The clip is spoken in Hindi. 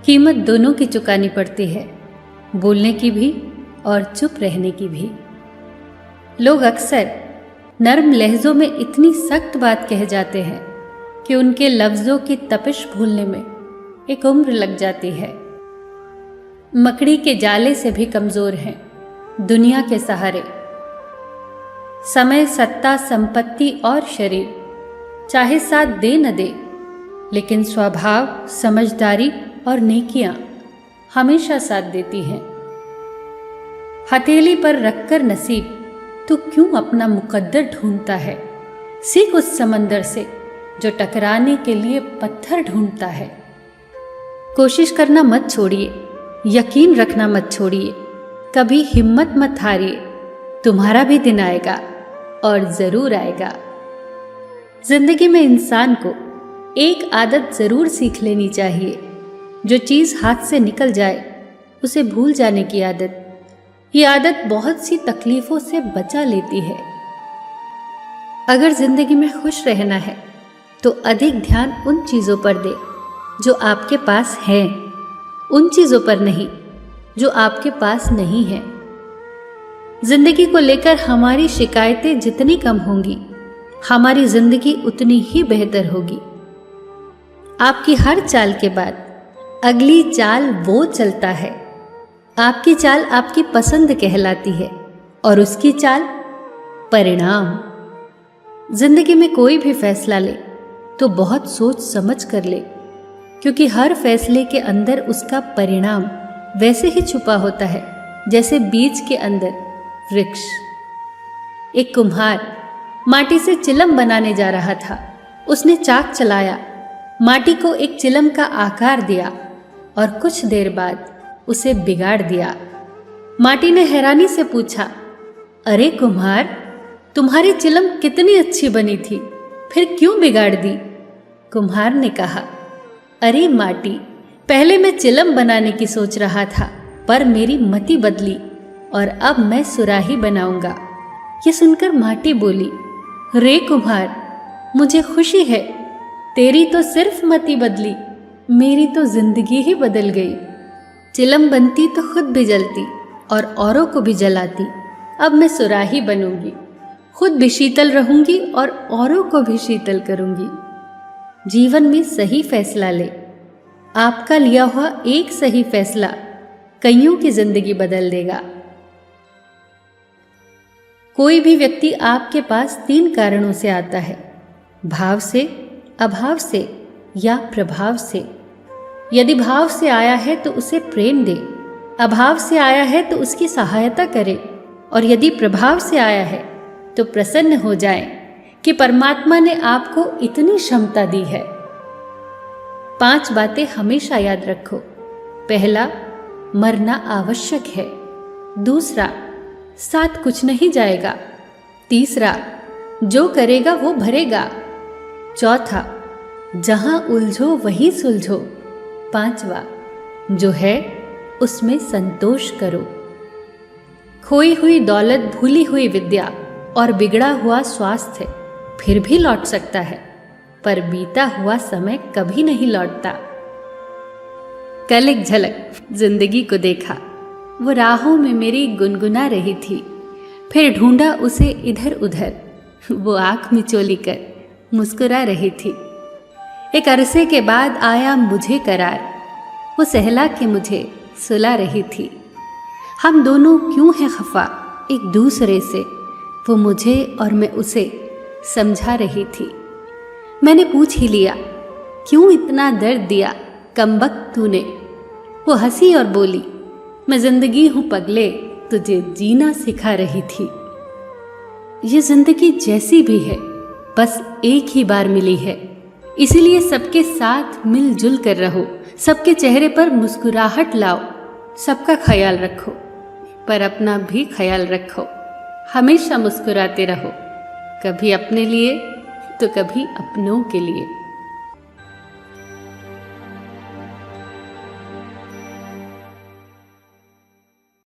कीमत दोनों की चुकानी पड़ती है, बोलने की भी और चुप रहने की भी। लोग अक्सर नर्म लहजों में इतनी सख्त बात कह जाते हैं कि उनके लफ्जों की तपिश भूलने में एक उम्र लग जाती है। मकड़ी के जाले से भी कमजोर हैं दुनिया के सहारे। समय, सत्ता, संपत्ति और शरीर चाहे साथ दे न दे, लेकिन स्वभाव, समझदारी और नेकियां हमेशा साथ देती हैं। हथेली पर रखकर नसीब तो क्यों अपना मुकद्दर ढूंढता है। सीख उस समंदर से जो टकराने के लिए पत्थर ढूंढता है। कोशिश करना मत छोड़िए, यकीन रखना मत छोड़िए, कभी हिम्मत मत हारिए। तुम्हारा भी दिन आएगा और जरूर आएगा। जिंदगी में इंसान को एक आदत जरूर सीख लेनी चाहिए। जो चीज हाथ से निकल जाए उसे भूल जाने की आदत। ये आदत बहुत सी तकलीफों से बचा लेती है। अगर जिंदगी में खुश रहना है तो अधिक ध्यान उन चीजों पर दे जो आपके पास हैं, उन चीजों पर नहीं जो आपके पास नहीं है। जिंदगी को लेकर हमारी शिकायतें जितनी कम होंगी, हमारी जिंदगी उतनी ही बेहतर होगी। आपकी हर चाल के बाद अगली चाल वो चलता है। आपकी चाल आपकी पसंद कहलाती है और उसकी चाल परिणाम। जिंदगी में कोई भी फैसला ले तो बहुत सोच समझ कर ले, क्योंकि हर फैसले के अंदर उसका परिणाम वैसे ही छुपा होता है जैसे बीज के अंदर वृक्ष। एक कुम्हार माटी से चिलम बनाने जा रहा था। उसने चाक चलाया, माटी को एक चिलम का आकार दिया और कुछ देर बाद उसे बिगाड़ दिया। माटी ने हैरानी से पूछा, अरे कुम्हार, तुम्हारी चिलम कितनी अच्छी बनी थी, फिर क्यों बिगाड़ दी? कुम्हार ने कहा, अरे माटी, पहले मैं चिलम बनाने की सोच रहा था, पर मेरी मति बदली और अब मैं सुराही बनाऊंगा। ये सुनकर माटी बोली, रे कुम्हार, मुझे खुशी है, तेरी तो सिर्फ मति बदली, मेरी तो जिंदगी ही बदल गई। चिलम बनती तो खुद भी जलती और औरों को भी जलाती। अब मैं सुराही बनूंगी, खुद भी शीतल रहूंगी और औरों को भी शीतल करूंगी। जीवन में सही फैसला ले। आपका लिया हुआ एक सही फैसला कईयों की जिंदगी बदल देगा। कोई भी व्यक्ति आपके पास 3 कारणों से आता है, भाव से, अभाव से या प्रभाव से। यदि भाव से आया है तो उसे प्रेम दे, अभाव से आया है तो उसकी सहायता करे, और यदि प्रभाव से आया है तो प्रसन्न हो जाए कि परमात्मा ने आपको इतनी क्षमता दी है। 5 बातें हमेशा याद रखो। पहला, मरना आवश्यक है। दूसरा, साथ कुछ नहीं जाएगा। तीसरा, जो करेगा वो भरेगा। चौथा, जहां उलझो वहीं सुलझो। 5वां, जो है उसमें संतोष करो। खोई हुई दौलत, भूली हुई विद्या और बिगड़ा हुआ स्वास्थ्य फिर भी लौट सकता है, पर बीता हुआ समय कभी नहीं लौटता। कल एक झलक जिंदगी को देखा, वो राहों में मेरी गुनगुना रही थी। फिर ढूंढा उसे इधर उधर, वो आंख मिचोली कर मुस्कुरा रही थी। एक अरसे के बाद आया मुझे करार, वो सहला के मुझे सुला रही थी। हम दोनों क्यों हैं खफा एक दूसरे से, वो मुझे और मैं उसे समझा रही थी। मैंने पूछ ही लिया, क्यों इतना दर्द दिया कमबख्त तूने? वो हंसी और बोली, मैं जिंदगी हूं पगले, तुझे जीना सिखा रही थी। ये जिंदगी जैसी भी है बस एक ही बार मिली है, इसीलिए सबके साथ मिलजुल कर रहो। सबके चेहरे पर मुस्कुराहट लाओ, सबका ख्याल रखो, पर अपना भी ख्याल रखो। हमेशा मुस्कुराते रहो, कभी अपने लिए तो कभी अपनों के लिए।